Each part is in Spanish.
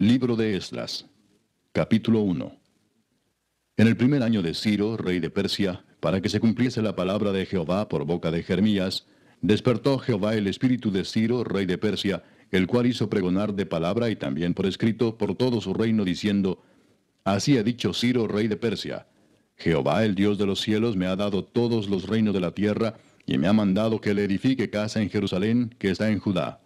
Libro de Esdras, capítulo 1. En el primer año de Ciro, rey de Persia, para que se cumpliese la palabra de Jehová por boca de Jeremías, despertó Jehová el espíritu de Ciro, rey de Persia, el cual hizo pregonar de palabra y también por escrito por todo su reino, diciendo: Así ha dicho Ciro, rey de Persia: Jehová, el Dios de los cielos, me ha dado todos los reinos de la tierra, y me ha mandado que le edifique casa en Jerusalén, que está en Judá.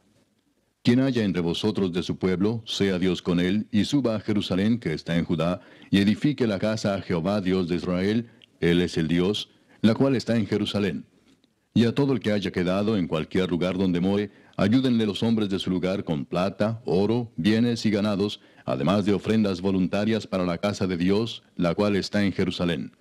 Quien haya entre vosotros de su pueblo, sea Dios con él, y suba a Jerusalén, que está en Judá, y edifique la casa a Jehová, Dios de Israel, él es el Dios, la cual está en Jerusalén. Y a todo el que haya quedado en cualquier lugar donde more, ayúdenle los hombres de su lugar con plata, oro, bienes y ganados, además de ofrendas voluntarias para la casa de Dios, la cual está en Jerusalén.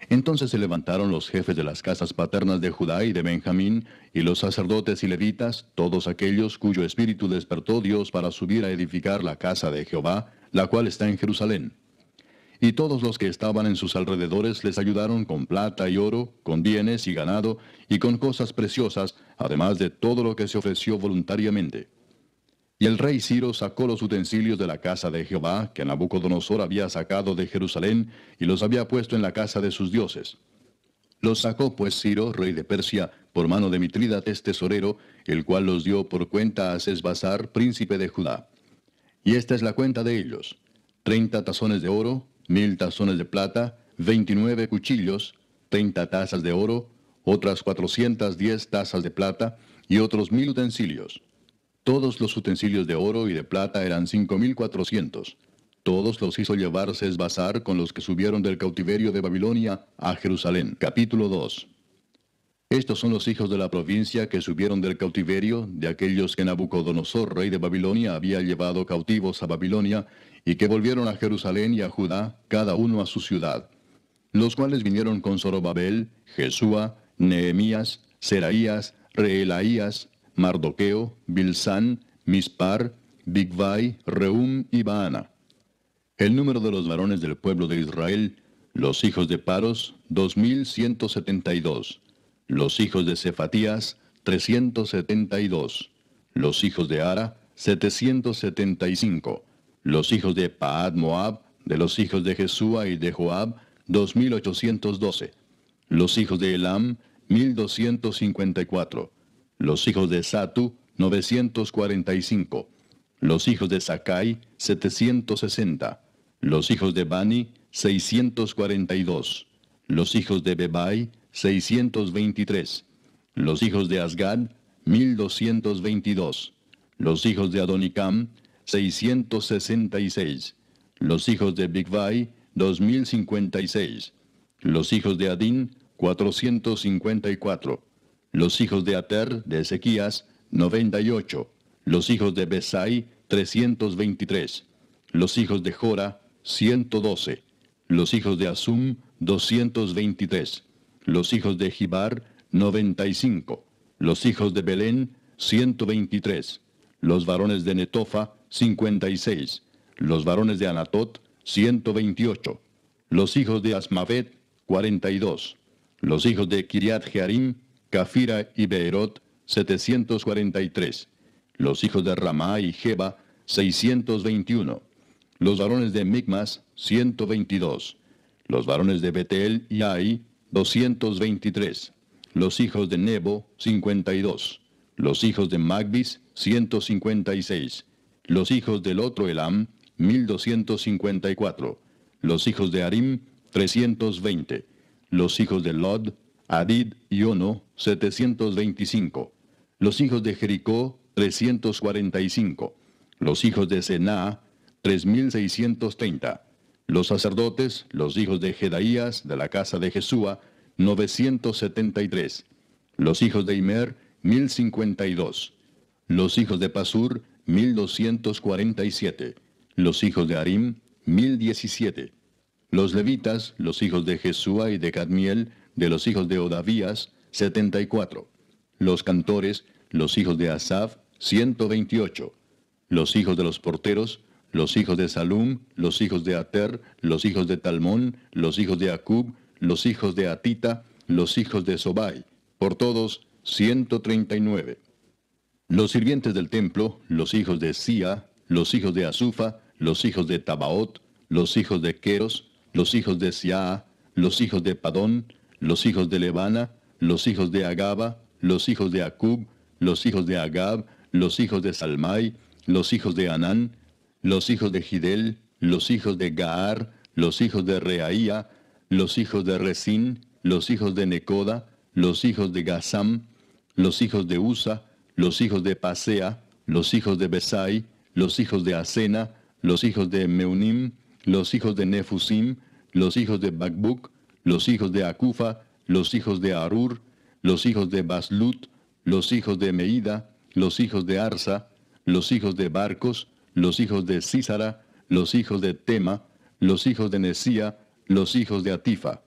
Entonces se levantaron los jefes de las casas paternas de Judá y de Benjamín, y los sacerdotes y levitas, todos aquellos cuyo espíritu despertó Dios para subir a edificar la casa de Jehová, la cual está en Jerusalén. Y todos los que estaban en sus alrededores les ayudaron con plata y oro, con bienes y ganado, y con cosas preciosas, además de todo lo que se ofreció voluntariamente. Y el rey Ciro sacó los utensilios de la casa de Jehová, que Nabucodonosor había sacado de Jerusalén, y los había puesto en la casa de sus dioses. Los sacó pues Ciro, rey de Persia, por mano de Mitrídates tesorero, el cual los dio por cuenta a Sesbazar, príncipe de Judá. Y esta es la cuenta de ellos: 30 tazones de oro, 1000 tazones de plata, 29 cuchillos, 30 tazas de oro, otras 410 tazas de plata, y otros 1000 utensilios. Todos los utensilios de oro y de plata eran 5400. Todos los hizo llevar Sesbazar con los que subieron del cautiverio de Babilonia a Jerusalén. Capítulo 2. Estos son los hijos de la provincia que subieron del cautiverio, de aquellos que Nabucodonosor, rey de Babilonia, había llevado cautivos a Babilonia, y que volvieron a Jerusalén y a Judá, cada uno a su ciudad. Los cuales vinieron con Zorobabel, Jesúa, Nehemías, Seraías, Reelaías, Mardoqueo, Bilsán, Mispar, Bigvai, Rehum y Baana. El número de los varones del pueblo de Israel, los hijos de Paros, 2172. Los hijos de Cefatías, 372. Los hijos de Ara, 775. Los hijos de Paad Moab, de los hijos de Jesúa y de Joab, 2812. Los hijos de Elam, 1254. Los hijos de Satu, 945. Los hijos de Sakai, 760. Los hijos de Bani, 642. Los hijos de Bebai, 623. Los hijos de Asgad, 1222. Los hijos de Adonicam, 666. Los hijos de Bigvai, 2056. Los hijos de Adín, 454. Los hijos de Ater, de Ezequías, 98. Los hijos de Besai, 323. Los hijos de Jora, 112. Los hijos de Asum, 223. Los hijos de Gibar, 95. Los hijos de Belén, 123. Los varones de Netofa, 56. Los varones de Anatot, 128. Los hijos de Asmavet, 42. Los hijos de Kiriat Jearim, Cafira y Beerot, 743. Los hijos de Ramá y Jeba, 621. Los varones de Micmas, 122. Los varones de Betel y Ai, 223. Los hijos de Nebo, 52. Los hijos de Magbis, 156. Los hijos del otro Elam, 1254. Los hijos de Arim, 320. Los hijos de Lod, Adid y Ono, 725. Los hijos de Jericó, 345. Los hijos de Sená, 3630. Los sacerdotes, los hijos de Jedaías, de la casa de Jesúa, 973. Los hijos de Imer, 1052. Los hijos de Pasur, 1247. Los hijos de Arim, 1017. Los levitas, los hijos de Jesúa y de Cadmiel, de los hijos de Odavías, 74. Los cantores, los hijos de Asaf, 128. Los hijos de los porteros, los hijos de Salum, los hijos de Ater, los hijos de Talmón, los hijos de Acub, los hijos de Atita, los hijos de Sobai, por todos 139. Los sirvientes del templo, los hijos de Sia, los hijos de Asufa, los hijos de Tabaot, los hijos de Queros, los hijos de Siaa, los hijos de Padón, los hijos de Lebana, los hijos de Agaba, los hijos de Acub, los hijos de Agab, los hijos de Salmai, los hijos de Anán, los hijos de Gidel, los hijos de Gaar, los hijos de Reaía, los hijos de Resín, los hijos de Necoda, los hijos de Gazam, los hijos de Usa, los hijos de Pasea, los hijos de Besai, los hijos de Asena, los hijos de Meunim, los hijos de Nefusim, los hijos de Bakbuk, los hijos de Acufa, los hijos de Arur, los hijos de Baslut, los hijos de Meida, los hijos de Arsa, los hijos de Barcos, los hijos de Sísara, los hijos de Tema, los hijos de Nesía, los hijos de Atifa.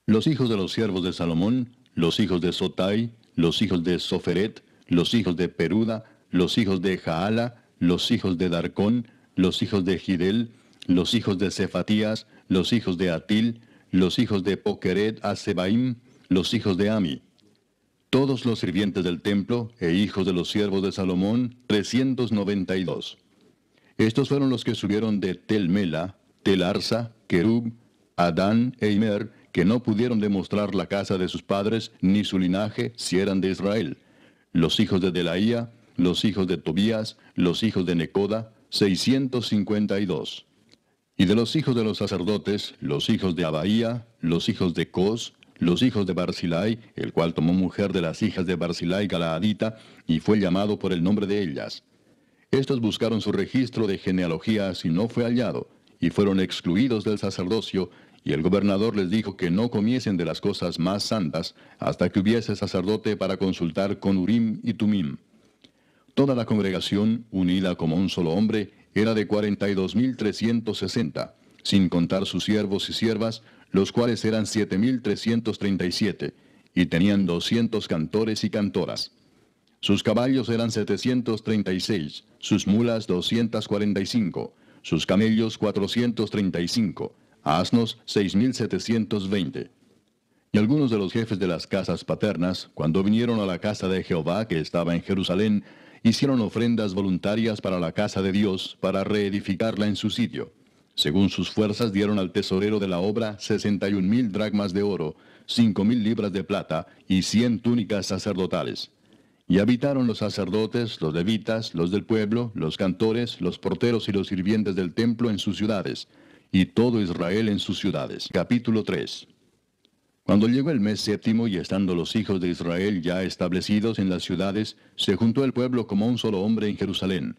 Los hijos de los siervos de Salomón, los hijos de Sotai, los hijos de Soferet, los hijos de Peruda, los hijos de Jaala, los hijos de Darcón, los hijos de Gidel, los hijos de Cefatías, los hijos de Atil, los hijos de Pokeret Asebaim, los hijos de Ami. Todos los sirvientes del templo e hijos de los siervos de Salomón, 392. Estos fueron los que subieron de Tel Mela, Tel Arsa, Kerub, Adán e Imer, que no pudieron demostrar la casa de sus padres ni su linaje si eran de Israel. Los hijos de Delaía, los hijos de Tobías, los hijos de Necoda, 652. Y de los hijos de los sacerdotes, los hijos de Abaía, los hijos de Cos, los hijos de Barzilai, el cual tomó mujer de las hijas de Barzilai Galaadita, y fue llamado por el nombre de ellas. Estos buscaron su registro de genealogías y no fue hallado, y fueron excluidos del sacerdocio, y el gobernador les dijo que no comiesen de las cosas más santas, hasta que hubiese sacerdote para consultar con Urim y Tumim. Toda la congregación, unida como un solo hombre, era de 42.360, sin contar sus siervos y siervas, los cuales eran 7.337, y tenían 200 cantores y cantoras. Sus caballos eran 736, sus mulas 245, sus camellos 435, asnos 6.720. Y algunos de los jefes de las casas paternas, cuando vinieron a la casa de Jehová que estaba en Jerusalén, hicieron ofrendas voluntarias para la casa de Dios, para reedificarla en su sitio. Según sus fuerzas dieron al tesorero de la obra 61.000 dracmas de oro, 5.000 libras de plata y 100 túnicas sacerdotales. Y habitaron los sacerdotes, los levitas, los del pueblo, los cantores, los porteros y los sirvientes del templo en sus ciudades, y todo Israel en sus ciudades. Capítulo 3. Cuando llegó el mes séptimo y estando los hijos de Israel ya establecidos en las ciudades, se juntó el pueblo como un solo hombre en Jerusalén.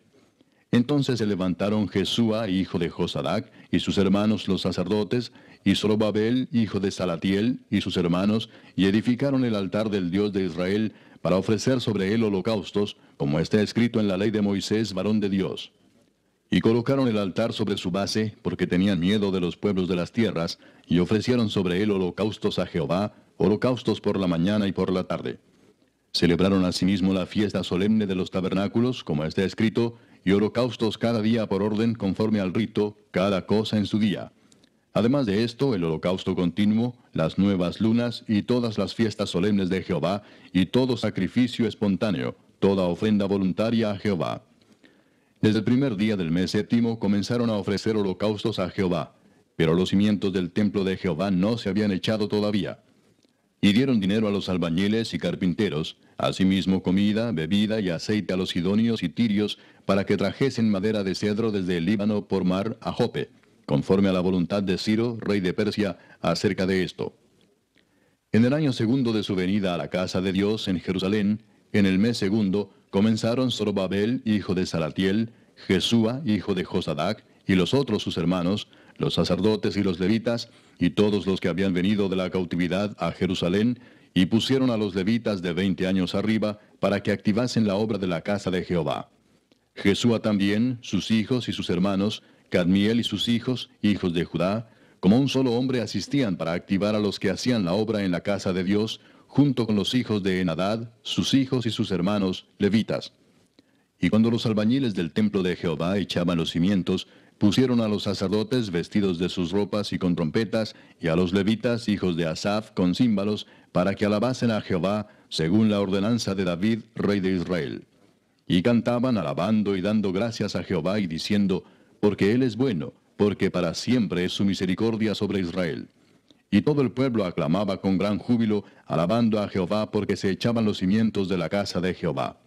Entonces se levantaron Jesúa, hijo de Josadac, y sus hermanos los sacerdotes, y Zorobabel, hijo de Salatiel, y sus hermanos, y edificaron el altar del Dios de Israel, para ofrecer sobre él holocaustos, como está escrito en la ley de Moisés, varón de Dios. Y colocaron el altar sobre su base, porque tenían miedo de los pueblos de las tierras, y ofrecieron sobre él holocaustos a Jehová, holocaustos por la mañana y por la tarde. Celebraron asimismo la fiesta solemne de los tabernáculos, como está escrito, y holocaustos cada día por orden conforme al rito, cada cosa en su día. Además de esto, el holocausto continuo, las nuevas lunas y todas las fiestas solemnes de Jehová, y todo sacrificio espontáneo, toda ofrenda voluntaria a Jehová. Desde el primer día del mes séptimo comenzaron a ofrecer holocaustos a Jehová, pero los cimientos del templo de Jehová no se habían echado todavía. Y dieron dinero a los albañiles y carpinteros, asimismo comida, bebida y aceite a los sidonios y tirios, para que trajesen madera de cedro desde el Líbano por mar a Jope, conforme a la voluntad de Ciro, rey de Persia, acerca de esto. En el año segundo de su venida a la casa de Dios en Jerusalén, en el mes segundo, comenzaron Zorobabel, hijo de Salatiel, Jesúa, hijo de Josadac, y los otros sus hermanos, los sacerdotes y los levitas, y todos los que habían venido de la cautividad a Jerusalén, y pusieron a los levitas de 20 años arriba, para que activasen la obra de la casa de Jehová. Jesúa también, sus hijos y sus hermanos, Cadmiel y sus hijos, hijos de Judá, como un solo hombre asistían para activar a los que hacían la obra en la casa de Dios, junto con los hijos de Enadad, sus hijos y sus hermanos, levitas. Y cuando los albañiles del templo de Jehová echaban los cimientos, pusieron a los sacerdotes vestidos de sus ropas y con trompetas, y a los levitas, hijos de Asaf, con címbalos, para que alabasen a Jehová, según la ordenanza de David, rey de Israel. Y cantaban alabando y dando gracias a Jehová y diciendo, porque Él es bueno, porque para siempre es su misericordia sobre Israel. Y todo el pueblo aclamaba con gran júbilo, alabando a Jehová porque se echaban los cimientos de la casa de Jehová.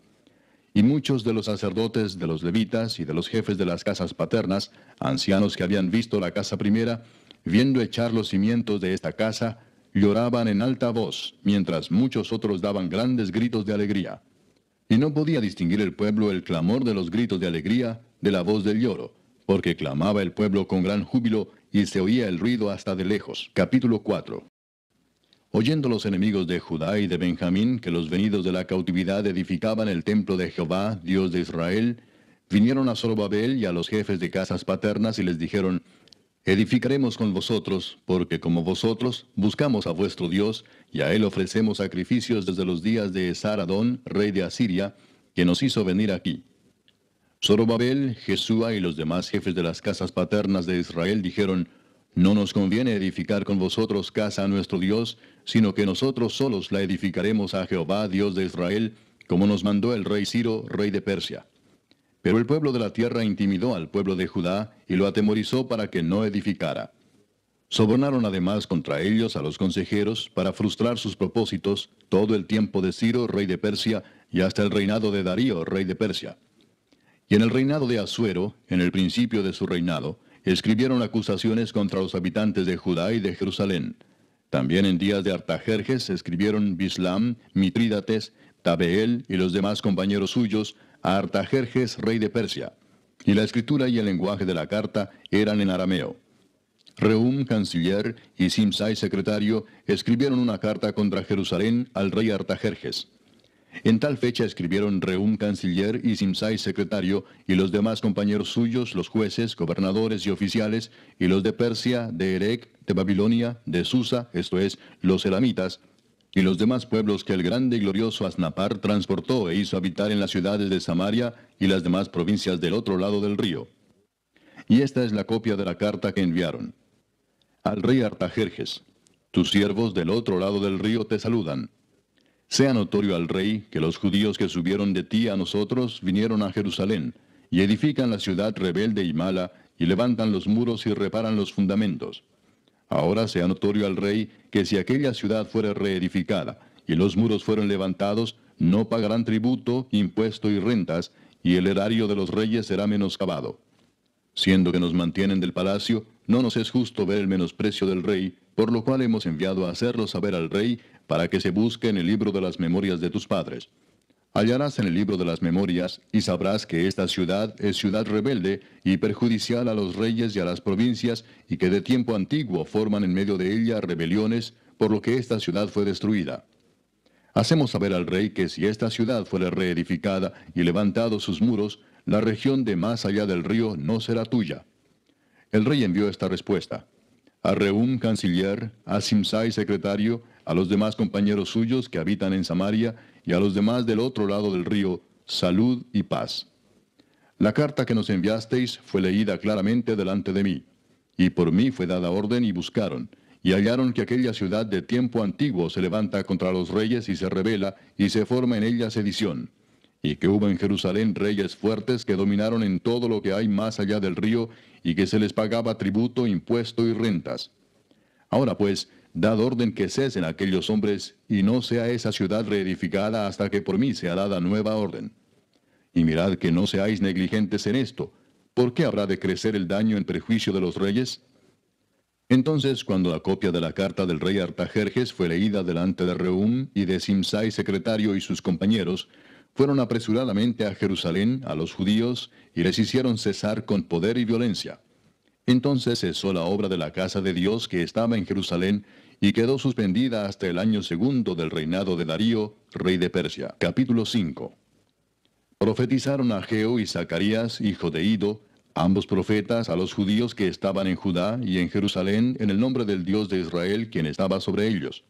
Y muchos de los sacerdotes, de los levitas y de los jefes de las casas paternas, ancianos que habían visto la casa primera, viendo echar los cimientos de esta casa, lloraban en alta voz, mientras muchos otros daban grandes gritos de alegría. Y no podía distinguir el pueblo el clamor de los gritos de alegría de la voz del lloro, porque clamaba el pueblo con gran júbilo y se oía el ruido hasta de lejos. Capítulo 4. Oyendo los enemigos de Judá y de Benjamín que los venidos de la cautividad edificaban el templo de Jehová, Dios de Israel, vinieron a Zorobabel y a los jefes de casas paternas y les dijeron, edificaremos con vosotros, porque como vosotros buscamos a vuestro Dios, y a él ofrecemos sacrificios desde los días de Esar-Adón, rey de Asiria, que nos hizo venir aquí. Zorobabel, Jesúa y los demás jefes de las casas paternas de Israel dijeron, no nos conviene edificar con vosotros casa a nuestro Dios, sino que nosotros solos la edificaremos a Jehová, Dios de Israel, como nos mandó el rey Ciro, rey de Persia. Pero el pueblo de la tierra intimidó al pueblo de Judá y lo atemorizó para que no edificara. Sobornaron además contra ellos a los consejeros para frustrar sus propósitos todo el tiempo de Ciro, rey de Persia, y hasta el reinado de Darío, rey de Persia. Y en el reinado de Asuero, en el principio de su reinado, escribieron acusaciones contra los habitantes de Judá y de Jerusalén. También en días de Artajerjes escribieron Bislam, Mitrídates, Tabeel y los demás compañeros suyos a Artajerjes, rey de Persia. Y la escritura y el lenguaje de la carta eran en arameo. Rehum, canciller, y Simsai, secretario, escribieron una carta contra Jerusalén al rey Artajerjes. En tal fecha escribieron Rehum, canciller, y Simsai, secretario, y los demás compañeros suyos, los jueces, gobernadores y oficiales, y los de Persia, de Erec, de Babilonia, de Susa, esto es, los elamitas, y los demás pueblos que el grande y glorioso Asnapar transportó e hizo habitar en las ciudades de Samaria y las demás provincias del otro lado del río. Y esta es la copia de la carta que enviaron. Al rey Artajerjes, tus siervos del otro lado del río te saludan. Sea notorio al rey que los judíos que subieron de ti a nosotros vinieron a Jerusalén, y edifican la ciudad rebelde y mala, y levantan los muros y reparan los fundamentos. Ahora sea notorio al rey que si aquella ciudad fuera reedificada, y los muros fueron levantados, no pagarán tributo, impuesto y rentas, y el erario de los reyes será menoscabado. Siendo que nos mantienen del palacio, no nos es justo ver el menosprecio del rey, por lo cual hemos enviado a hacerlo saber al rey, para que se busque en el libro de las memorias de tus padres. Hallarás en el libro de las memorias, y sabrás que esta ciudad es ciudad rebelde y perjudicial a los reyes y a las provincias, y que de tiempo antiguo forman en medio de ella rebeliones, por lo que esta ciudad fue destruida. Hacemos saber al rey que si esta ciudad fuera reedificada y levantados sus muros, la región de más allá del río no será tuya. El rey envió esta respuesta. A Rehum, canciller, a Simsai, secretario, a los demás compañeros suyos que habitan en Samaria, y a los demás del otro lado del río, salud y paz. La carta que nos enviasteis fue leída claramente delante de mí, y por mí fue dada orden y buscaron, y hallaron que aquella ciudad de tiempo antiguo se levanta contra los reyes y se rebela, y se forma en ella sedición, y que hubo en Jerusalén reyes fuertes que dominaron en todo lo que hay más allá del río, y que se les pagaba tributo, impuesto y rentas. Ahora pues, dad orden que cesen aquellos hombres, y no sea esa ciudad reedificada hasta que por mí sea dada nueva orden. Y mirad que no seáis negligentes en esto. ¿Por qué habrá de crecer el daño en perjuicio de los reyes? Entonces, cuando la copia de la carta del rey Artajerjes fue leída delante de Rehum y de Simsai, secretario, y sus compañeros, fueron apresuradamente a Jerusalén, a los judíos, y les hicieron cesar con poder y violencia. Entonces cesó la obra de la casa de Dios que estaba en Jerusalén, y quedó suspendida hasta el año segundo del reinado de Darío, rey de Persia. Capítulo 5. Profetizaron Ageo y Zacarías, hijo de Ido, ambos profetas, a los judíos que estaban en Judá y en Jerusalén, en el nombre del Dios de Israel, quien estaba sobre ellos.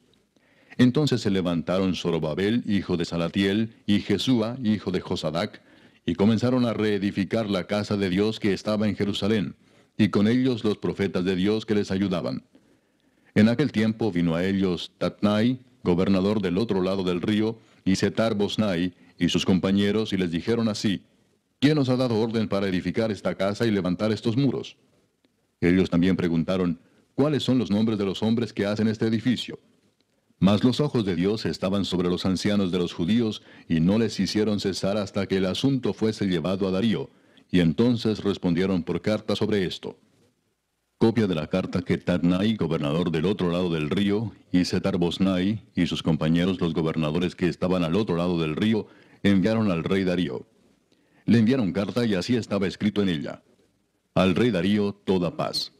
Entonces se levantaron Zorobabel, hijo de Salatiel, y Jesúa, hijo de Josadac, y comenzaron a reedificar la casa de Dios que estaba en Jerusalén, y con ellos los profetas de Dios que les ayudaban. En aquel tiempo vino a ellos Tatnai, gobernador del otro lado del río, y Setar-Bosnai, y sus compañeros y les dijeron así: ¿Quién os ha dado orden para edificar esta casa y levantar estos muros? Ellos también preguntaron: ¿Cuáles son los nombres de los hombres que hacen este edificio? Mas los ojos de Dios estaban sobre los ancianos de los judíos, y no les hicieron cesar hasta que el asunto fuese llevado a Darío, y entonces respondieron por carta sobre esto. Copia de la carta que Tatnai, gobernador del otro lado del río, y Setar-Bosnai, y sus compañeros los gobernadores que estaban al otro lado del río, enviaron al rey Darío. Le enviaron carta y así estaba escrito en ella: Al rey Darío toda paz.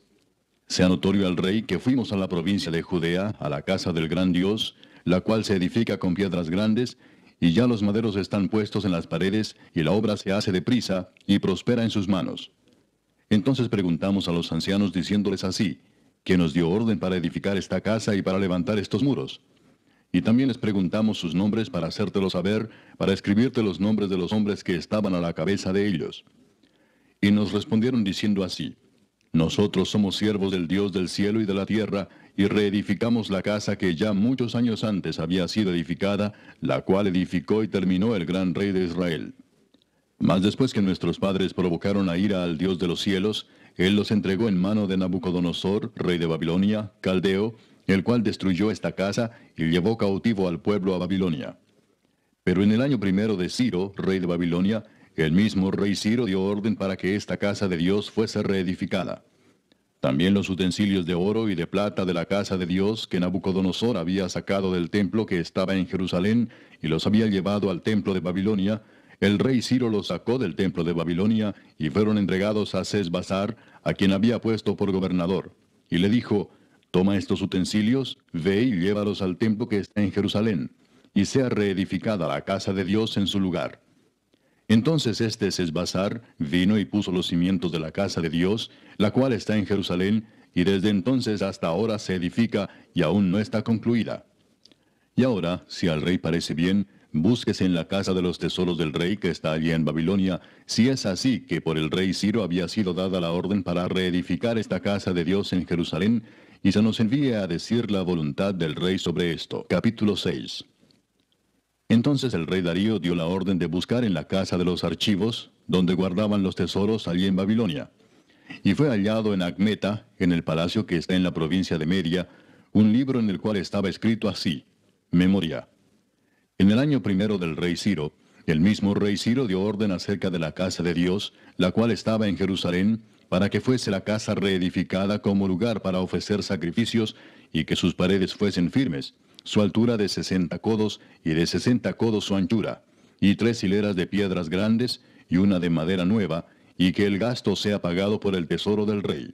Sea notorio al rey que fuimos a la provincia de Judea, a la casa del gran Dios, la cual se edifica con piedras grandes, y ya los maderos están puestos en las paredes, y la obra se hace deprisa, y prospera en sus manos. Entonces preguntamos a los ancianos diciéndoles así: ¿Quién nos dio orden para edificar esta casa y para levantar estos muros? Y también les preguntamos sus nombres para hacértelo saber, para escribirte los nombres de los hombres que estaban a la cabeza de ellos. Y nos respondieron diciendo así: Nosotros somos siervos del Dios del cielo y de la tierra, y reedificamos la casa que ya muchos años antes había sido edificada, la cual edificó y terminó el gran rey de Israel. Mas después que nuestros padres provocaron a ira al Dios de los cielos, Él los entregó en mano de Nabucodonosor, rey de Babilonia, caldeo, el cual destruyó esta casa y llevó cautivo al pueblo a Babilonia. Pero en el año primero de Ciro, rey de Babilonia, el mismo rey Ciro dio orden para que esta casa de Dios fuese reedificada. También los utensilios de oro y de plata de la casa de Dios que Nabucodonosor había sacado del templo que estaba en Jerusalén y los había llevado al templo de Babilonia, el rey Ciro los sacó del templo de Babilonia y fueron entregados a Sesbazar, a quien había puesto por gobernador. Y le dijo: Toma estos utensilios, ve y llévalos al templo que está en Jerusalén, y sea reedificada la casa de Dios en su lugar. Entonces este Sesbazar vino y puso los cimientos de la casa de Dios, la cual está en Jerusalén, y desde entonces hasta ahora se edifica y aún no está concluida. Y ahora, si al rey parece bien, búsquese en la casa de los tesoros del rey que está allí en Babilonia, si es así que por el rey Ciro había sido dada la orden para reedificar esta casa de Dios en Jerusalén, y se nos envíe a decir la voluntad del rey sobre esto. Capítulo 6. Entonces el rey Darío dio la orden de buscar en la casa de los archivos, donde guardaban los tesoros allí en Babilonia. Y fue hallado en Acmeta, en el palacio que está en la provincia de Media, un libro en el cual estaba escrito así: Memoria. En el año primero del rey Ciro, el mismo rey Ciro dio orden acerca de la casa de Dios, la cual estaba en Jerusalén, para que fuese la casa reedificada como lugar para ofrecer sacrificios, y que sus paredes fuesen firmes, su altura de 60 codos, y de 60 codos su anchura, y 3 hileras de piedras grandes, y una de madera nueva, y que el gasto sea pagado por el tesoro del rey.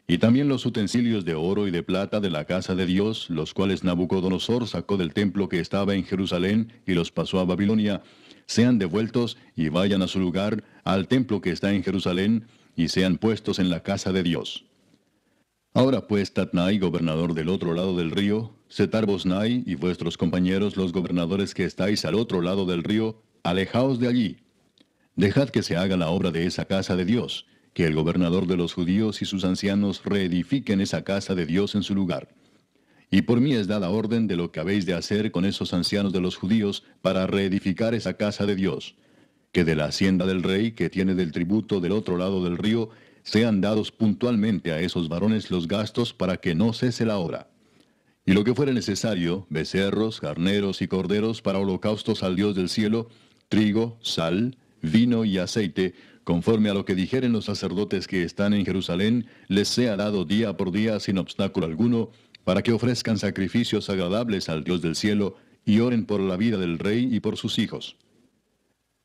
Y también los utensilios de oro y de plata de la casa de Dios, los cuales Nabucodonosor sacó del templo que estaba en Jerusalén y los pasó a Babilonia, sean devueltos y vayan a su lugar, al templo que está en Jerusalén, y sean puestos en la casa de Dios. Ahora pues, Tatnai, gobernador del otro lado del río, Setar-Bosnai y vuestros compañeros los gobernadores que estáis al otro lado del río, alejaos de allí. Dejad que se haga la obra de esa casa de Dios, que el gobernador de los judíos y sus ancianos reedifiquen esa casa de Dios en su lugar. Y por mí es dada orden de lo que habéis de hacer con esos ancianos de los judíos para reedificar esa casa de Dios, que de la hacienda del rey que tiene del tributo del otro lado del río, sean dados puntualmente a esos varones los gastos para que no cese la obra. Y lo que fuere necesario, becerros, carneros y corderos para holocaustos al Dios del cielo, trigo, sal, vino y aceite, conforme a lo que dijeren los sacerdotes que están en Jerusalén, les sea dado día por día sin obstáculo alguno, para que ofrezcan sacrificios agradables al Dios del cielo, y oren por la vida del rey y por sus hijos.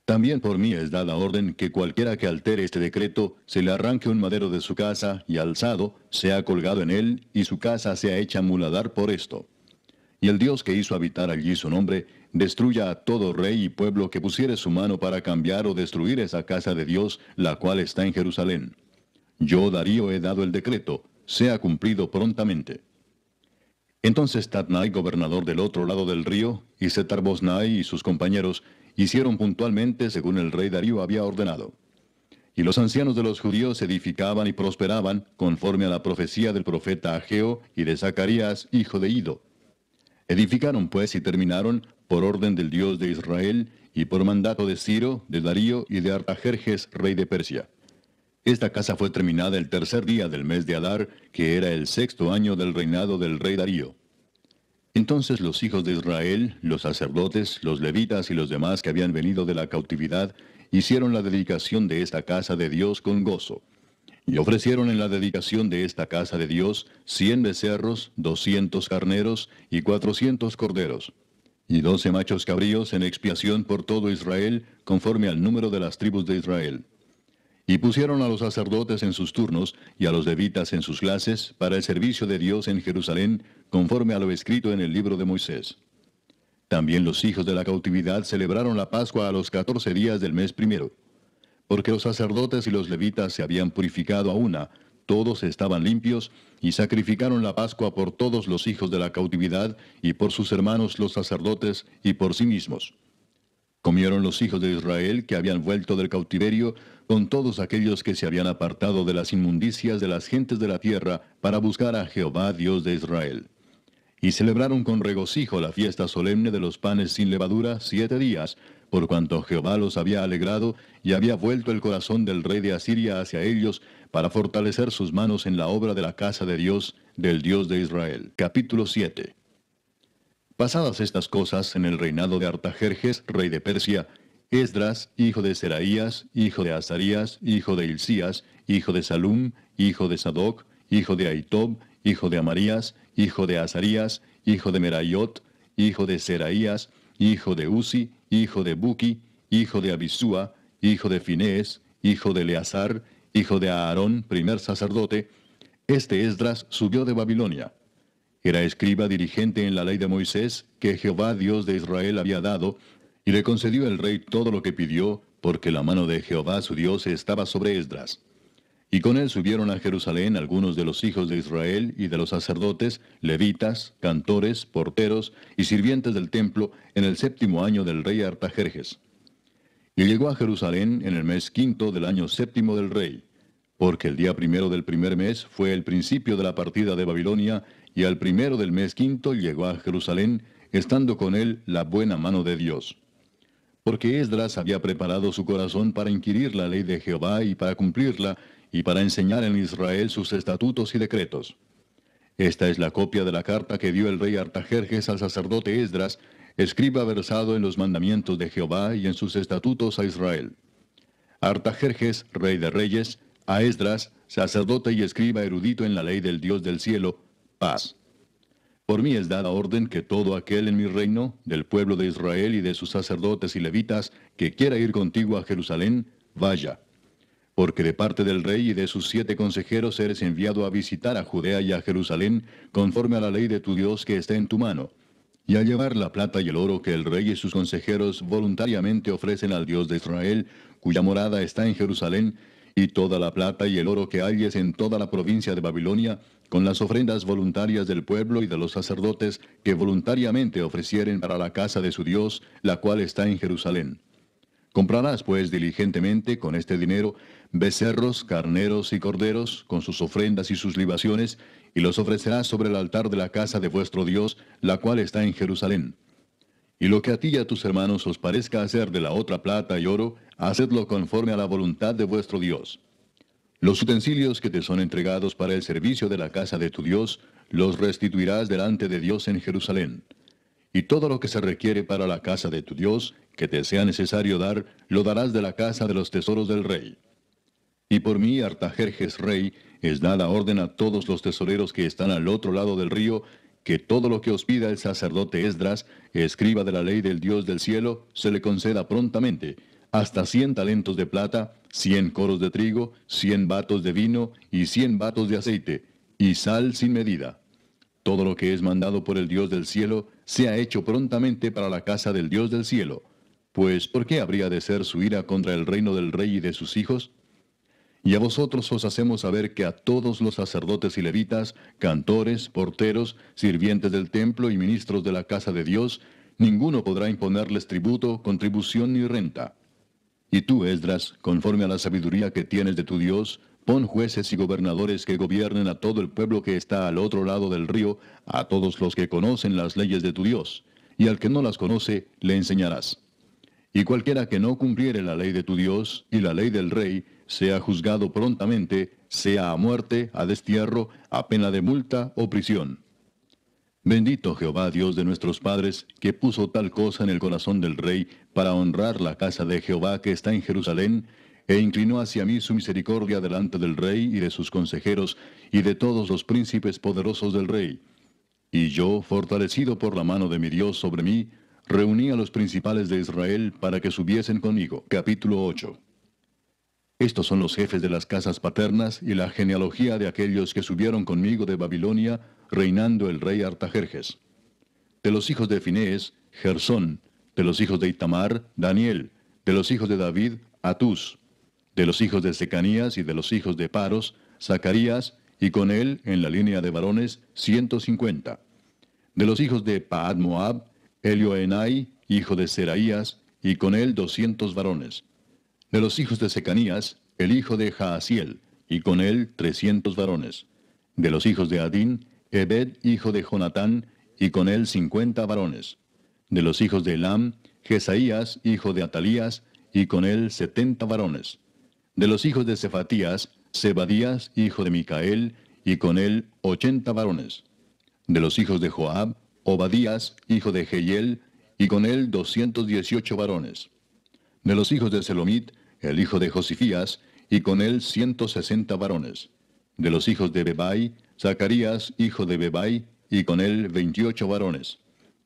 También por mí es dada orden que cualquiera que altere este decreto, se le arranque un madero de su casa, y alzado, sea colgado en él, y su casa sea hecha muladar por esto. Y el Dios que hizo habitar allí su nombre, destruya a todo rey y pueblo que pusiere su mano para cambiar o destruir esa casa de Dios, la cual está en Jerusalén. Yo, Darío, he dado el decreto, sea cumplido prontamente. Entonces Tatnai, gobernador del otro lado del río, y Setar-Bosnai y sus compañeros, hicieron puntualmente según el rey Darío había ordenado. Y los ancianos de los judíos edificaban y prosperaban, conforme a la profecía del profeta Ageo y de Zacarías, hijo de Ido. Edificaron pues y terminaron, por orden del Dios de Israel, y por mandato de Ciro, de Darío y de Artajerjes, rey de Persia. Esta casa fue terminada el tercer día del mes de Adar, que era el sexto año del reinado del rey Darío. Entonces los hijos de Israel, los sacerdotes, los levitas y los demás que habían venido de la cautividad, hicieron la dedicación de esta casa de Dios con gozo. Y ofrecieron en la dedicación de esta casa de Dios 100 becerros, 200 carneros y 400 corderos, y 12 machos cabríos en expiación por todo Israel, conforme al número de las tribus de Israel. Y pusieron a los sacerdotes en sus turnos, y a los levitas en sus clases, para el servicio de Dios en Jerusalén, conforme a lo escrito en el libro de Moisés. También los hijos de la cautividad celebraron la Pascua a los 14 días del mes primero. Porque los sacerdotes y los levitas se habían purificado a una, todos estaban limpios, y sacrificaron la Pascua por todos los hijos de la cautividad, y por sus hermanos los sacerdotes, y por sí mismos. Comieron los hijos de Israel que habían vuelto del cautiverio, con todos aquellos que se habían apartado de las inmundicias de las gentes de la tierra, para buscar a Jehová Dios de Israel. Y celebraron con regocijo la fiesta solemne de los panes sin levadura 7 días, por cuanto Jehová los había alegrado, y había vuelto el corazón del rey de Asiria hacia ellos, para fortalecer sus manos en la obra de la casa de Dios, del Dios de Israel. Capítulo 7. Pasadas estas cosas en el reinado de Artajerjes, rey de Persia, Esdras, hijo de Seraías, hijo de Azarías, hijo de Hilcías, hijo de Salum, hijo de Sadoc, hijo de Ahitob, hijo de Amarías, hijo de Azarías, hijo de Meraiot, hijo de Seraías, hijo de Uzi, hijo de Buki, hijo de Abisúa, hijo de Finés, hijo de Eleazar, hijo de Aarón, primer sacerdote, este Esdras subió de Babilonia. Era escriba dirigente en la ley de Moisés, que Jehová Dios de Israel había dado, y le concedió el rey todo lo que pidió, porque la mano de Jehová su Dios estaba sobre Esdras. Y con él subieron a Jerusalén algunos de los hijos de Israel y de los sacerdotes, levitas, cantores, porteros y sirvientes del templo, en el 7º año del rey Artajerjes. Y llegó a Jerusalén en el mes 5 del año 7 del rey, porque el día 1 del primer mes fue el principio de la partida de Babilonia, y al 1 del mes 5 llegó a Jerusalén, estando con él la buena mano de Dios. Porque Esdras había preparado su corazón para inquirir la ley de Jehová y para cumplirla, y para enseñar en Israel sus estatutos y decretos. Esta es la copia de la carta que dio el rey Artajerjes al sacerdote Esdras, escriba versado en los mandamientos de Jehová y en sus estatutos a Israel. Artajerjes, rey de reyes, a Esdras, sacerdote y escriba erudito en la ley del Dios del cielo, paz. Por mí es dada orden que todo aquel en mi reino, del pueblo de Israel y de sus sacerdotes y levitas, que quiera ir contigo a Jerusalén, vaya. Porque de parte del rey y de sus 7 consejeros eres enviado a visitar a Judea y a Jerusalén, conforme a la ley de tu Dios que está en tu mano, y a llevar la plata y el oro que el rey y sus consejeros voluntariamente ofrecen al Dios de Israel, cuya morada está en Jerusalén, y toda la plata y el oro que halles en toda la provincia de Babilonia, con las ofrendas voluntarias del pueblo y de los sacerdotes que voluntariamente ofrecieren para la casa de su Dios, la cual está en Jerusalén. Comprarás pues diligentemente con este dinero becerros, carneros y corderos, con sus ofrendas y sus libaciones, y los ofrecerás sobre el altar de la casa de vuestro Dios, la cual está en Jerusalén. Y lo que a ti y a tus hermanos os parezca hacer de la otra plata y oro, hacedlo conforme a la voluntad de vuestro Dios. Los utensilios que te son entregados para el servicio de la casa de tu Dios, los restituirás delante de Dios en Jerusalén. Y todo lo que se requiere para la casa de tu Dios, que te sea necesario dar, lo darás de la casa de los tesoros del rey. Y por mí, Artajerjes rey, es dada orden a todos los tesoreros que están al otro lado del río, que todo lo que os pida el sacerdote Esdras, escriba de la ley del Dios del cielo, se le conceda prontamente, hasta 100 talentos de plata, 100 coros de trigo, 100 batos de vino y 100 batos de aceite, y sal sin medida. Todo lo que es mandado por el Dios del cielo, sea hecho prontamente para la casa del Dios del cielo. Pues, ¿por qué habría de ser su ira contra el reino del rey y de sus hijos? Y a vosotros os hacemos saber que a todos los sacerdotes y levitas, cantores, porteros, sirvientes del templo y ministros de la casa de Dios, ninguno podrá imponerles tributo, contribución ni renta. Y tú, Esdras, conforme a la sabiduría que tienes de tu Dios, pon jueces y gobernadores que gobiernen a todo el pueblo que está al otro lado del río, a todos los que conocen las leyes de tu Dios, y al que no las conoce, le enseñarás. Y cualquiera que no cumpliere la ley de tu Dios y la ley del rey, sea juzgado prontamente, sea a muerte, a destierro, a pena de multa o prisión. Bendito Jehová Dios de nuestros padres, que puso tal cosa en el corazón del rey para honrar la casa de Jehová que está en Jerusalén, e inclinó hacia mí su misericordia delante del rey y de sus consejeros y de todos los príncipes poderosos del rey. Y yo, fortalecido por la mano de mi Dios sobre mí, reuní a los principales de Israel para que subiesen conmigo. Capítulo 8. Estos son los jefes de las casas paternas y la genealogía de aquellos que subieron conmigo de Babilonia, reinando el rey Artajerjes. De los hijos de Finés, Gersón; de los hijos de Itamar, Daniel; de los hijos de David, Atús; de los hijos de Secanías y de los hijos de Paros, Zacarías, y con él, en la línea de varones, 150. De los hijos de Paad Moab, Elioenai, hijo de Seraías, y con él 200 varones. De los hijos de Secanías, el hijo de Jaasiel, y con él 300 varones. De los hijos de Adín, Ebed, hijo de Jonatán, y con él 50 varones. De los hijos de Elam, Jesaías, hijo de Atalías, y con él 70 varones. De los hijos de Cefatías, Zebadías, hijo de Micael, y con él 80 varones. De los hijos de Joab, Obadías, hijo de Jehiel, y con él 218 varones. De los hijos de Selomit, el hijo de Josifías, y con él 160 varones. De los hijos de Bebai, Zacarías, hijo de Bebai, y con él 28 varones.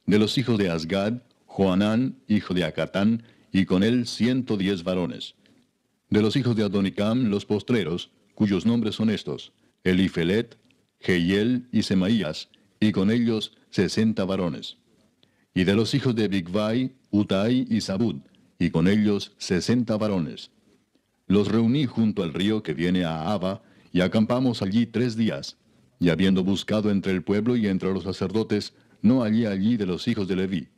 De los hijos de Asgad, Joanán, hijo de Acatán, y con él 110 varones. De los hijos de Adonicam, los postreros, cuyos nombres son estos: Elifelet, Jehiel y Semaías, y con ellos 60 varones. Y de los hijos de Bigvai, Utai y Zabud, y con ellos 60 varones. Los reuní junto al río que viene a Aba, y acampamos allí 3 días. Y habiendo buscado entre el pueblo y entre los sacerdotes, no hallé allí de los hijos de Leví.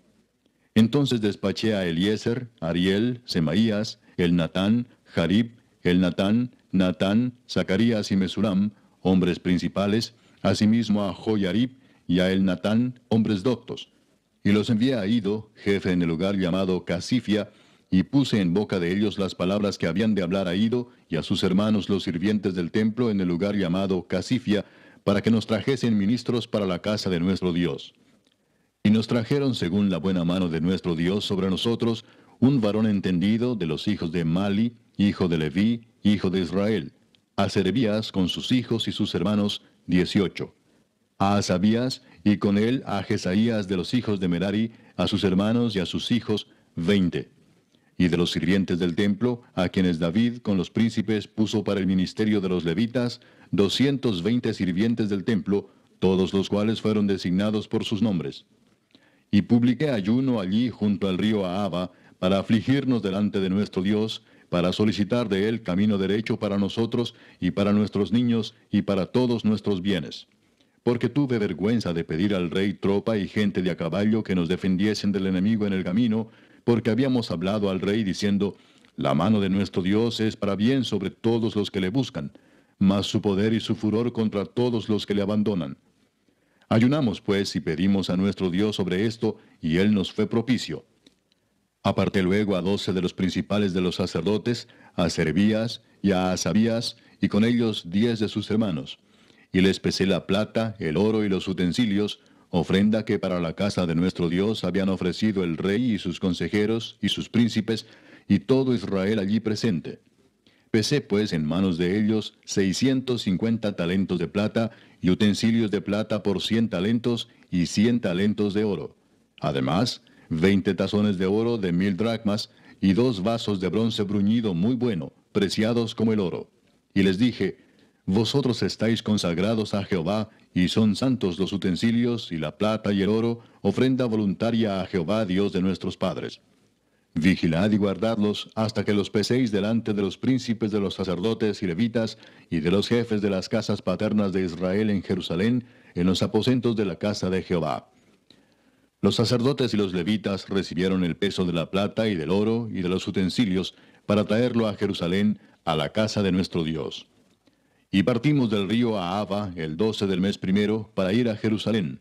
Entonces despaché a Eliezer, Ariel, Semaías, Elnatán, Jarib, Elnatán, Natán, Zacarías y Mesulam, hombres principales, asimismo a Joyarib y a Elnatán, hombres doctos. Y los envié a Ido, jefe en el lugar llamado Casifia, y puse en boca de ellos las palabras que habían de hablar a Ido y a sus hermanos los sirvientes del templo en el lugar llamado Casifia, para que nos trajesen ministros para la casa de nuestro Dios. Y nos trajeron según la buena mano de nuestro Dios sobre nosotros, un varón entendido de los hijos de Mali, hijo de Leví, hijo de Israel; a Serebías con sus hijos y sus hermanos, 18; a Asabías, y con él a Jesaías de los hijos de Merari, a sus hermanos y a sus hijos, 20. Y de los sirvientes del templo, a quienes David con los príncipes puso para el ministerio de los levitas, 220 sirvientes del templo, todos los cuales fueron designados por sus nombres. Y publiqué ayuno allí junto al río Ahava, para afligirnos delante de nuestro Dios, para solicitar de él camino derecho para nosotros y para nuestros niños y para todos nuestros bienes. Porque tuve vergüenza de pedir al rey tropa y gente de a caballo que nos defendiesen del enemigo en el camino, porque habíamos hablado al rey diciendo: la mano de nuestro Dios es para bien sobre todos los que le buscan, mas su poder y su furor contra todos los que le abandonan. Ayunamos pues y pedimos a nuestro Dios sobre esto, y él nos fue propicio. Aparté luego a 12 de los principales de los sacerdotes, a Serebías y a Asabías, y con ellos 10 de sus hermanos. Y les pesé la plata, el oro y los utensilios, ofrenda que para la casa de nuestro Dios habían ofrecido el rey y sus consejeros y sus príncipes, y todo Israel allí presente. Pesé pues en manos de ellos 650 talentos de plata, y utensilios de plata por 100 talentos, y 100 talentos de oro. Además, 20 tazones de oro de 1000 dracmas, y 2 vasos de bronce bruñido muy bueno, preciados como el oro. Y les dije: vosotros estáis consagrados a Jehová, y son santos los utensilios, y la plata y el oro, ofrenda voluntaria a Jehová Dios de nuestros padres. Vigilad y guardadlos hasta que los peséis delante de los príncipes de los sacerdotes y levitas, y de los jefes de las casas paternas de Israel en Jerusalén, en los aposentos de la casa de Jehová. Los sacerdotes y los levitas recibieron el peso de la plata y del oro y de los utensilios, para traerlo a Jerusalén, a la casa de nuestro Dios. Y partimos del río Ahava el 12 del mes primero, para ir a Jerusalén.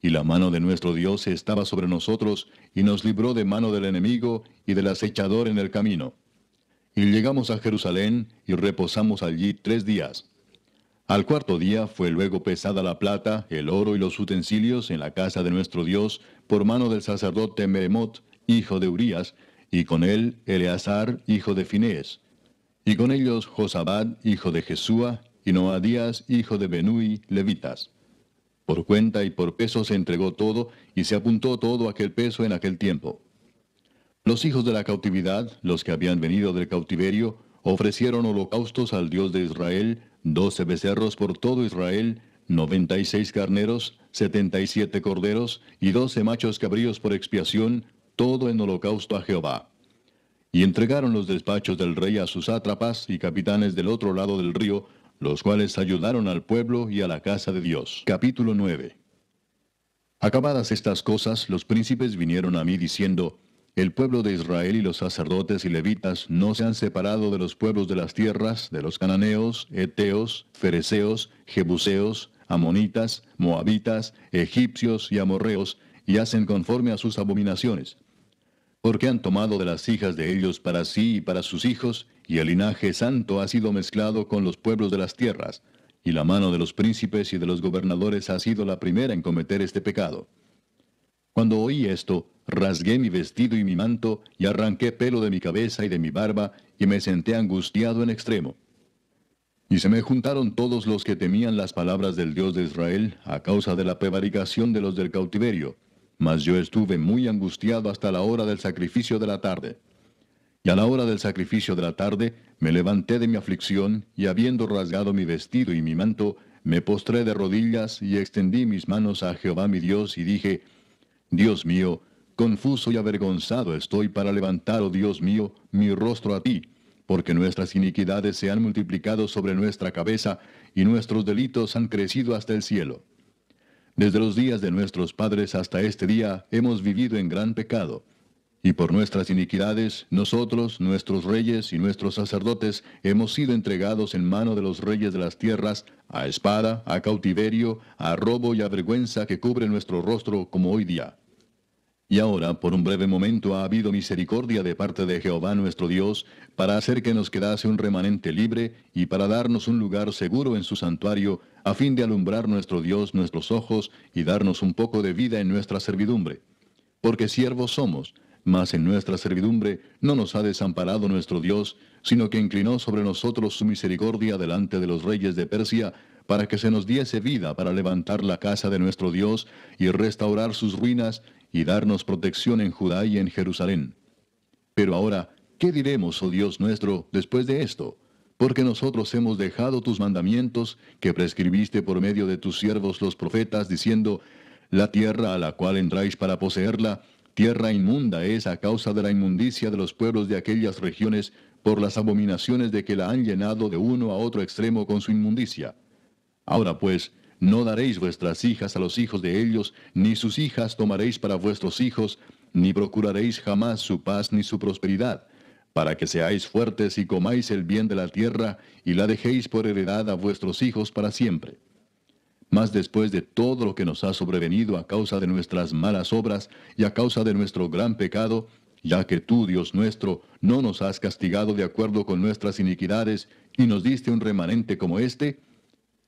Y la mano de nuestro Dios estaba sobre nosotros, y nos libró de mano del enemigo y del acechador en el camino. Y llegamos a Jerusalén, y reposamos allí 3 días. Al cuarto día fue luego pesada la plata, el oro y los utensilios en la casa de nuestro Dios, por mano del sacerdote Meremot, hijo de Urías, y con él Eleazar, hijo de Finés. Y con ellos Josabad, hijo de Jesúa, y Noadías, hijo de Benui, levitas. Por cuenta y por peso se entregó todo, y se apuntó todo aquel peso en aquel tiempo. Los hijos de la cautividad, los que habían venido del cautiverio, ofrecieron holocaustos al Dios de Israel, 12 becerros por todo Israel, 96 carneros, 77 corderos, y 12 machos cabríos por expiación, todo en holocausto a Jehová. Y entregaron los despachos del rey a sus sátrapas y capitanes del otro lado del río, los cuales ayudaron al pueblo y a la casa de Dios. Capítulo 9. Acabadas estas cosas, los príncipes vinieron a mí diciendo, el pueblo de Israel y los sacerdotes y levitas no se han separado de los pueblos de las tierras, de los cananeos, heteos, fereceos, jebuseos, amonitas, moabitas, egipcios y amorreos, y hacen conforme a sus abominaciones. Porque han tomado de las hijas de ellos para sí y para sus hijos, y el linaje santo ha sido mezclado con los pueblos de las tierras, y la mano de los príncipes y de los gobernadores ha sido la primera en cometer este pecado. Cuando oí esto, rasgué mi vestido y mi manto, y arranqué pelo de mi cabeza y de mi barba, y me senté angustiado en extremo. Y se me juntaron todos los que temían las palabras del Dios de Israel, a causa de la prevaricación de los del cautiverio. Mas yo estuve muy angustiado hasta la hora del sacrificio de la tarde. Y a la hora del sacrificio de la tarde, me levanté de mi aflicción, y habiendo rasgado mi vestido y mi manto, me postré de rodillas, y extendí mis manos a Jehová mi Dios, y dije, Dios mío, confuso y avergonzado estoy para levantar, oh Dios mío, mi rostro a ti, porque nuestras iniquidades se han multiplicado sobre nuestra cabeza, y nuestros delitos han crecido hasta el cielo. Desde los días de nuestros padres hasta este día hemos vivido en gran pecado. Y por nuestras iniquidades, nosotros, nuestros reyes y nuestros sacerdotes, hemos sido entregados en mano de los reyes de las tierras, a espada, a cautiverio, a robo y a vergüenza que cubre nuestro rostro como hoy día. Y ahora, por un breve momento, ha habido misericordia de parte de Jehová nuestro Dios, para hacer que nos quedase un remanente libre, y para darnos un lugar seguro en su santuario, a fin de alumbrar nuestro Dios nuestros ojos, y darnos un poco de vida en nuestra servidumbre. Porque siervos somos, mas en nuestra servidumbre no nos ha desamparado nuestro Dios, sino que inclinó sobre nosotros su misericordia delante de los reyes de Persia, para que se nos diese vida para levantar la casa de nuestro Dios, y restaurar sus ruinas, y darnos protección en Judá y en Jerusalén. Pero ahora, ¿qué diremos, oh Dios nuestro, después de esto? Porque nosotros hemos dejado tus mandamientos, que prescribiste por medio de tus siervos los profetas, diciendo, la tierra a la cual entráis para poseerla, tierra inmunda es a causa de la inmundicia de los pueblos de aquellas regiones, por las abominaciones de que la han llenado de uno a otro extremo con su inmundicia. Ahora pues, no daréis vuestras hijas a los hijos de ellos, ni sus hijas tomaréis para vuestros hijos, ni procuraréis jamás su paz ni su prosperidad, para que seáis fuertes y comáis el bien de la tierra, y la dejéis por heredad a vuestros hijos para siempre. Mas después de todo lo que nos ha sobrevenido a causa de nuestras malas obras y a causa de nuestro gran pecado, ya que tú, Dios nuestro, no nos has castigado de acuerdo con nuestras iniquidades, y nos diste un remanente como este,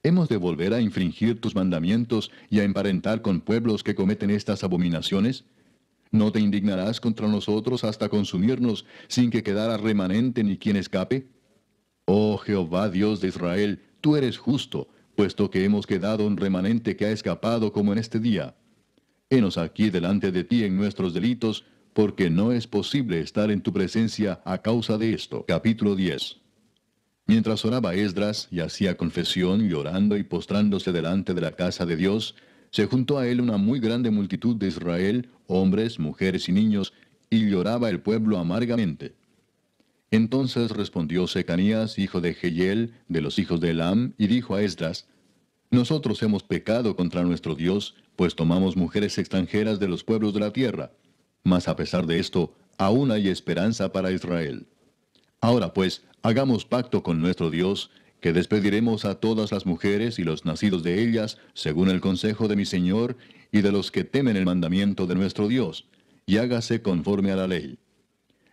¿hemos de volver a infringir tus mandamientos y a emparentar con pueblos que cometen estas abominaciones? ¿No te indignarás contra nosotros hasta consumirnos sin que quedara remanente ni quien escape? Oh Jehová Dios de Israel, tú eres justo, puesto que hemos quedado un remanente que ha escapado como en este día. Henos aquí delante de ti en nuestros delitos, porque no es posible estar en tu presencia a causa de esto. Capítulo 10. Mientras oraba Esdras y hacía confesión, llorando y postrándose delante de la casa de Dios, se juntó a él una muy grande multitud de Israel, hombres, mujeres y niños, y lloraba el pueblo amargamente. Entonces respondió Secanías, hijo de Jehiel, de los hijos de Elam, y dijo a Esdras, nosotros hemos pecado contra nuestro Dios, pues tomamos mujeres extranjeras de los pueblos de la tierra. Mas a pesar de esto, aún hay esperanza para Israel. Ahora pues, hagamos pacto con nuestro Dios, que despediremos a todas las mujeres y los nacidos de ellas, según el consejo de mi Señor, y de los que temen el mandamiento de nuestro Dios, y hágase conforme a la ley.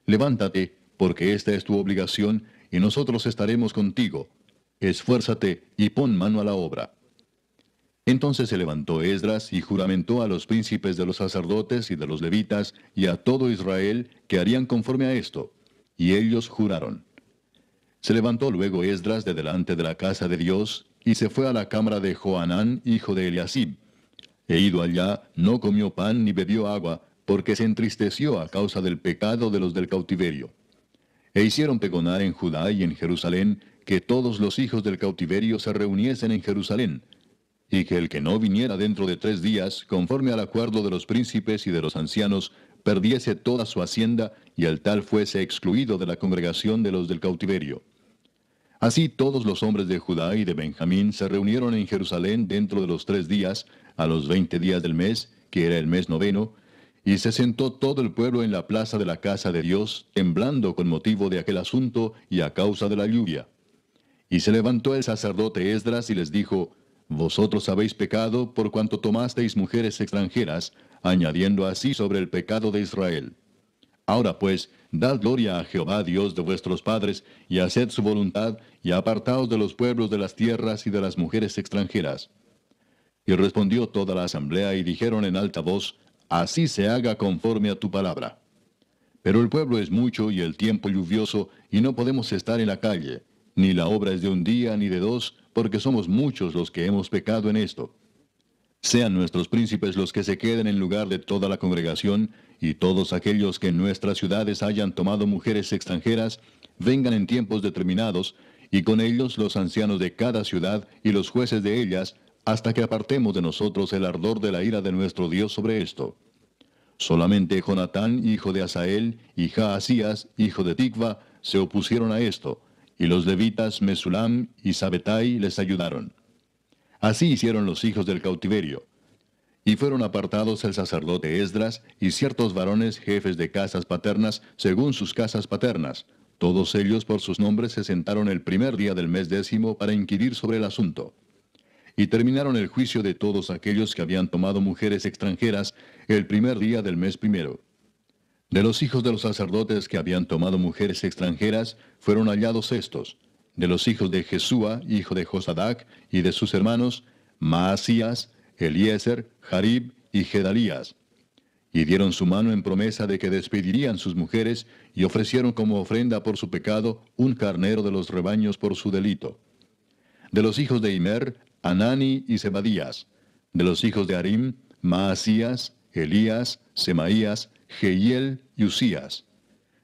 Levántate, porque esta es tu obligación, y nosotros estaremos contigo. Esfuérzate y pon mano a la obra. Entonces se levantó Esdras y juramentó a los príncipes de los sacerdotes y de los levitas y a todo Israel que harían conforme a esto. Y ellos juraron. Se levantó luego Esdras de delante de la casa de Dios, y se fue a la cámara de Johanán, hijo de Eliasib. E ido allá, no comió pan ni bebió agua, porque se entristeció a causa del pecado de los del cautiverio. E hicieron pregonar en Judá y en Jerusalén que todos los hijos del cautiverio se reuniesen en Jerusalén, y que el que no viniera dentro de 3 días, conforme al acuerdo de los príncipes y de los ancianos, perdiese toda su hacienda, y el tal fuese excluido de la congregación de los del cautiverio. Así todos los hombres de Judá y de Benjamín se reunieron en Jerusalén dentro de los 3 días, a los 20 días del mes, que era el mes noveno, y se sentó todo el pueblo en la plaza de la casa de Dios, temblando con motivo de aquel asunto y a causa de la lluvia. Y se levantó el sacerdote Esdras y les dijo, Vosotros habéis pecado por cuanto tomasteis mujeres extranjeras, añadiendo así sobre el pecado de Israel. Ahora pues, dad gloria a Jehová Dios de vuestros padres, y haced su voluntad, y apartaos de los pueblos de las tierras y de las mujeres extranjeras. Y respondió toda la asamblea y dijeron en alta voz, Así se haga conforme a tu palabra. Pero el pueblo es mucho y el tiempo lluvioso, y no podemos estar en la calle, ni la obra es de un día ni de 2, porque somos muchos los que hemos pecado en esto. Sean nuestros príncipes los que se queden en lugar de toda la congregación, y todos aquellos que en nuestras ciudades hayan tomado mujeres extranjeras, vengan en tiempos determinados, y con ellos los ancianos de cada ciudad y los jueces de ellas, hasta que apartemos de nosotros el ardor de la ira de nuestro Dios sobre esto. Solamente Jonatán, hijo de Asael, y Jaasías, hijo de Tikva, se opusieron a esto, y los levitas Mesulam y Sabetai les ayudaron. Así hicieron los hijos del cautiverio. Y fueron apartados el sacerdote Esdras y ciertos varones jefes de casas paternas según sus casas paternas. Todos ellos por sus nombres se sentaron el primer día del mes 10 para inquirir sobre el asunto. Y terminaron el juicio de todos aquellos que habían tomado mujeres extranjeras el primer día del mes 1. De los hijos de los sacerdotes que habían tomado mujeres extranjeras fueron hallados estos: de los hijos de Jesúa, hijo de Josadac, y de sus hermanos, Maasías, Eliezer, Jarib y Gedalías. Y dieron su mano en promesa de que despedirían sus mujeres, y ofrecieron como ofrenda por su pecado un carnero de los rebaños por su delito. De los hijos de Imer, Anani y Zebadías. De los hijos de Harim, Maasías, Elías, Semaías, Jehiel y Usías.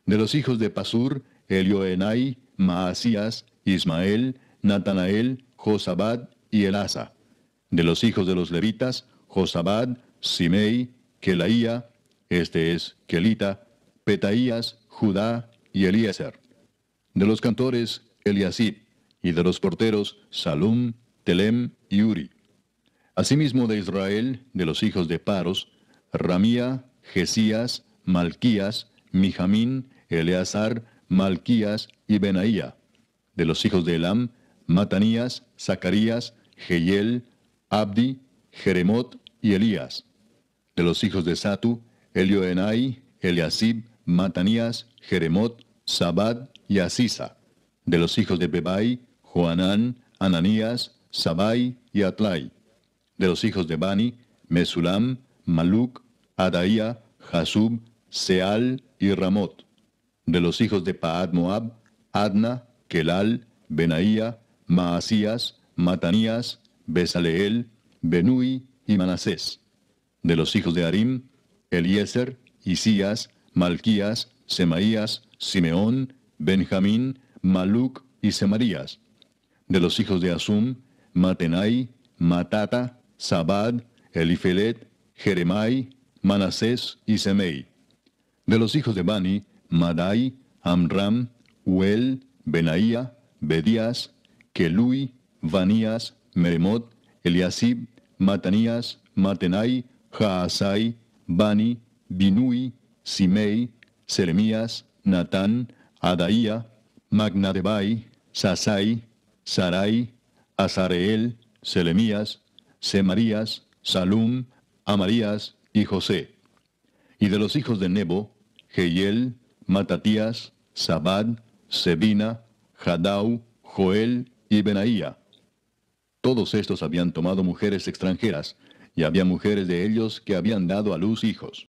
De los hijos de Pasur, Elioenai, Maasías, Ismael, Natanael, Josabad y Elasa. De los hijos de los levitas, Josabad, Simei, Kelaía, este es Kelita, Petaías, Judá y Eliezer. De los cantores, Eliasib, y de los porteros, Salum, Telem y Uri. Asimismo de Israel, de los hijos de Paros, Ramía, Jesías, Malquías, Mijamín, Eleazar, Malquías y Benaía. De los hijos de Elam, Matanías, Zacarías, Jehiel, Abdi, Jeremot y Elías. De los hijos de Satu, Elioenai, Eliasib, Matanías, Jeremot, Sabad y Asisa. De los hijos de Bebai, Joanán, Ananías, Sabai y Atlai. De los hijos de Bani, Mesulam, Maluc, Adaía, Jasub, Seal y Ramot. De los hijos de Paad Moab, Adna, Kelal, Benaía, Maasías, Matanías, Besaleel, Benui y Manasés. De los hijos de Harim, Eliezer, Isías, Malquías, Semaías, Simeón, Benjamín, Maluc y Semarías. De los hijos de Asum, Matenai, Matata, Sabad, Elifelet, Jeremai, Manasés y Semei. De los hijos de Bani, Madai, Amram, Uel, Benaía, Bedías, Kelui, Vanías, Meremot, Eliasib, Matanías, Matenai, Jaasai, Bani, Binui, Simei, Seremías, Natán, Adaía, Magnadebai, Sasai, Sarai, Azareel, Selemías, Semarías, Salum, Amarías y José. Y de los hijos de Nebo, Jehiel, Matatías, Zabad, Sebina, Jadau, Joel y Benaía. Todos estos habían tomado mujeres extranjeras, y había mujeres de ellos que habían dado a luz hijos.